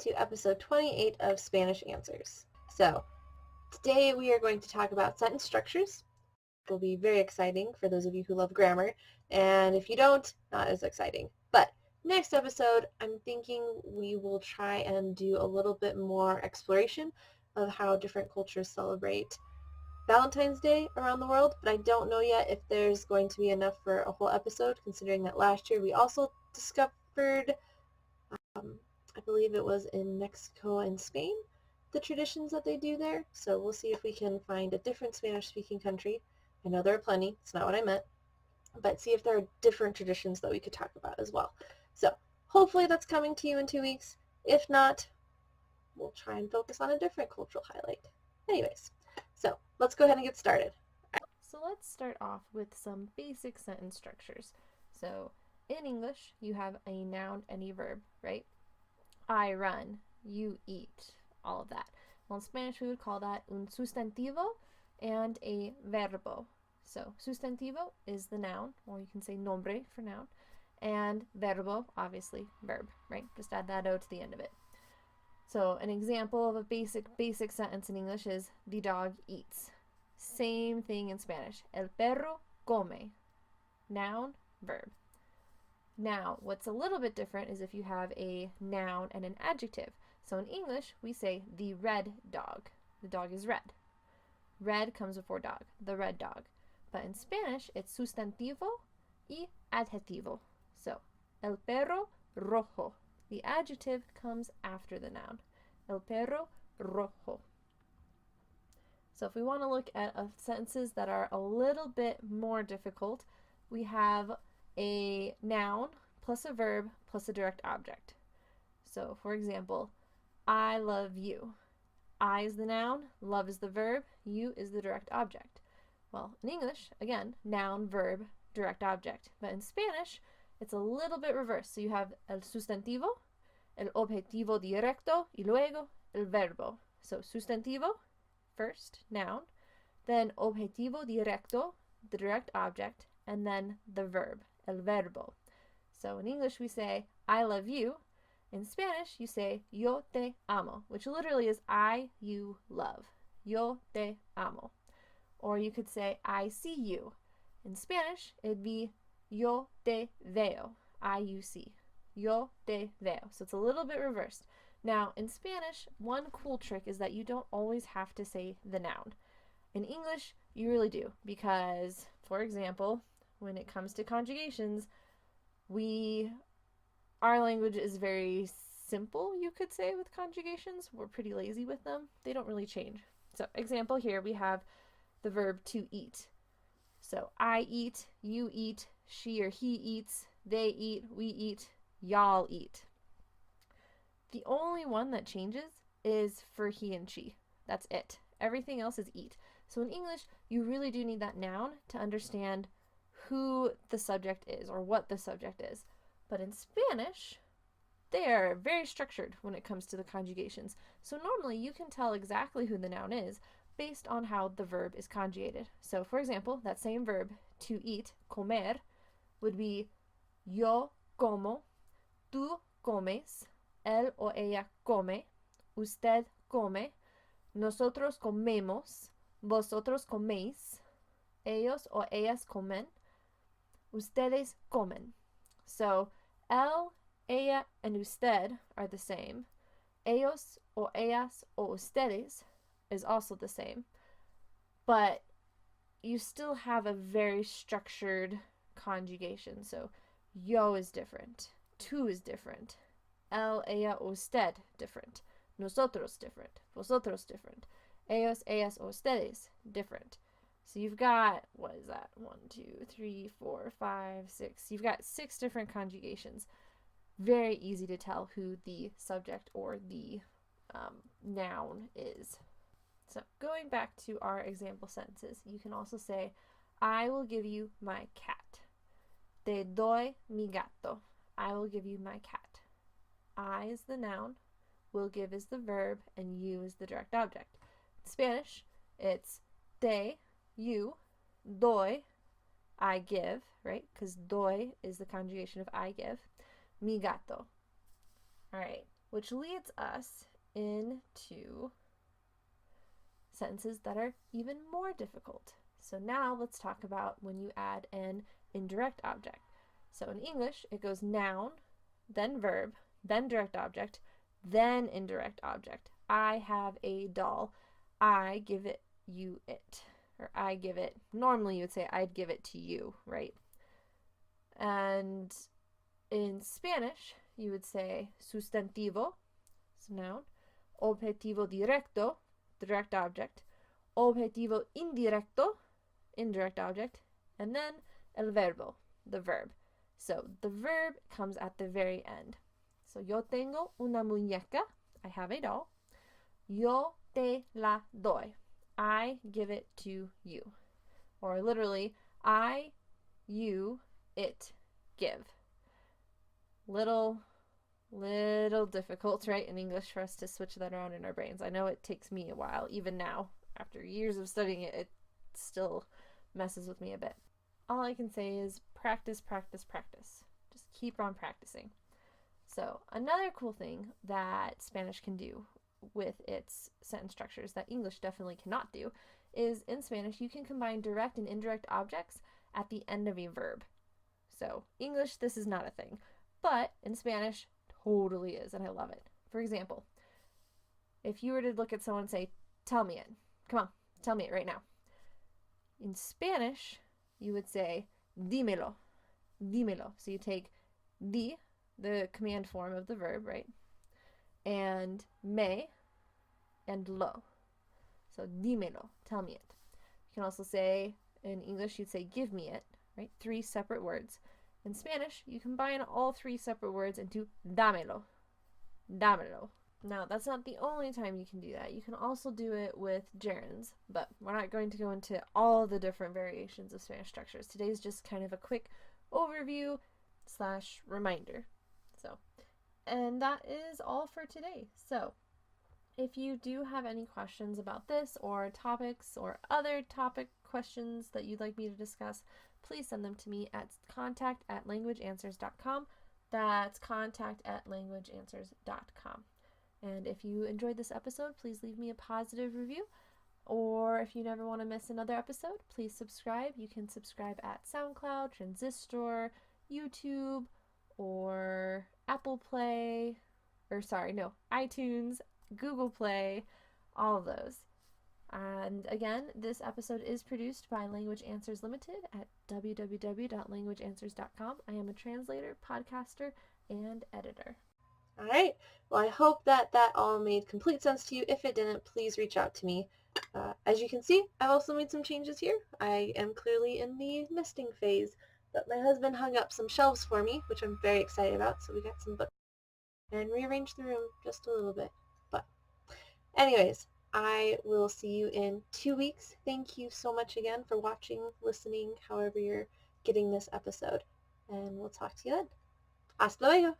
to episode 28 of Spanish Answers. So, today we are going to talk about sentence structures. It will be very exciting for those of you who love grammar, and if you don't, not as exciting. But next episode, I'm thinking we will try and do a little bit more exploration of how different cultures celebrate Valentine's Day around the world, but I don't know yet if there's going to be enough for a whole episode, considering that last year we also discovered I believe it was in Mexico and Spain, the traditions that they do there. So we'll see if we can find a different Spanish-speaking country. I know there are plenty. It's not what I meant. But see if there are different traditions that we could talk about as well. So hopefully that's coming to you in 2 weeks. If not, we'll try and focus on a different cultural highlight. Anyways, so let's go ahead and get started. So let's start off with some basic sentence structures. So in English, you have a noun and a verb, right? I run, you eat, all of that. Well, in Spanish, we would call that un sustantivo and a verbo. So sustantivo is the noun, or you can say nombre for noun, and verbo, obviously, verb, right? Just add that O to the end of it. So an example of a basic sentence in English is the dog eats. Same thing in Spanish. El perro come. Noun, verb. Now, what's a little bit different is if you have a noun and an adjective. So in English, we say the red dog. The dog is red. Red comes before dog, the red dog. But in Spanish, it's sustantivo y adjetivo. So, el perro rojo. The adjective comes after the noun. El perro rojo. So if we want to look at sentences that are a little bit more difficult, we have a noun plus a verb plus a direct object. So for example, I love you. I is the noun, love is the verb, you is the direct object. Well, in English, again, noun, verb, direct object. But in Spanish, it's a little bit reversed. So you have el sustantivo, el objetivo directo, y luego el verbo. So sustantivo, first, noun, then objetivo directo, the direct object, and then the verb, el verbo. So in English we say, I love you. In Spanish you say, yo te amo, which literally is I, you, love. Yo te amo. Or you could say, I see you. In Spanish it'd be, yo te veo, I-U-C. Yo te veo. So it's a little bit reversed. Now, in Spanish, one cool trick is that you don't always have to say the noun. In English, you really do, because, for example, when it comes to conjugations, our language is very simple, you could say, with conjugations. We're pretty lazy with them. They don't really change. So, example here, we have the verb to eat. So, I eat, you eat, she or he eats, they eat, we eat, y'all eat. The only one that changes is for he and she. That's it. Everything else is eat. So in English, you really do need that noun to understand who the subject is or what the subject is. But in Spanish, they are very structured when it comes to the conjugations. So normally you can tell exactly who the noun is based on how the verb is conjugated. So for example, that same verb, to eat, comer, would be yo como, tú comes, él o ella come, usted come, nosotros comemos, vosotros coméis, ellos o ellas comen, ustedes comen. So, él, ella, and usted are the same. Ellos o ellas o ustedes is also the same. But you still have a very structured conjugation. So, yo is different. Tú is different. Él, ella, usted, different. Nosotros, different. Vosotros, different. Ellos, ellas, ustedes, different. So you've got, what is that? 1, 2, 3, 4, 5, 6. You've got 6 different conjugations. Very easy to tell who the subject or the noun is. So going back to our example sentences, you can also say, I will give you my cat. Te doy mi gato. I will give you my cat. I is the noun, will give is the verb, and you is the direct object. In Spanish, it's te, you, doy, I give, right? Because doy is the conjugation of I give, mi gato. All right, which leads us into sentences that are even more difficult. So now let's talk about when you add an indirect object. So in English, it goes noun, then verb, then direct object, then indirect object. I have a doll. I give it you it. Or I give it, normally you would say I'd give it to you, right? And in Spanish, you would say sustantivo, so noun, objetivo directo, direct object, objetivo indirecto, indirect object, and then el verbo, the verb. So the verb comes at the very end. So yo tengo una muñeca, I have a doll. Yo te la doy, I give it to you. Or literally, I, you, it, give. Little difficult, right, in English for us to switch that around in our brains. I know it takes me a while, even now. After years of studying it, it still messes with me a bit. All I can say is practice, practice, practice. Just keep on practicing. So another cool thing that Spanish can do with its sentence structures that English definitely cannot do is in Spanish you can combine direct and indirect objects at the end of a verb. So English, this is not a thing, but in Spanish totally is, and I love it. For example, if you were to look at someone and say, tell me it, come on, tell me it right now. In Spanish, you would say dímelo, dímelo. So you take di, the command form of the verb, right? And me and lo. So dímelo, tell me it. You can also say, in English, you'd say give me it, right? 3 separate words. In Spanish, you combine all 3 separate words into dámelo, dámelo. Now, that's not the only time you can do that. You can also do it with gerunds, but we're not going to go into all the different variations of Spanish structures. Today's just kind of a quick overview / reminder. So, and that is all for today. So, if you do have any questions about this or topics or other topic questions that you'd like me to discuss, please send them to me at contact@languageanswers.com. That's contact@languageanswers.com. And if you enjoyed this episode, please leave me a positive review. Or if you never want to miss another episode, please subscribe. You can subscribe at SoundCloud, Transistor, YouTube, or iTunes, Google Play, all of those. And again, this episode is produced by Language Answers Limited at www.languageanswers.com. I am a translator, podcaster, and editor. All right. Well, I hope that all made complete sense to you. If it didn't, please reach out to me. As you can see, I've also made some changes here. I am clearly in the nesting phase, but my husband hung up some shelves for me, which I'm very excited about. So we got some books and rearranged the room just a little bit. But anyways, I will see you in 2 weeks. Thank you so much again for watching, listening, however you're getting this episode. And we'll talk to you then. Hasta luego.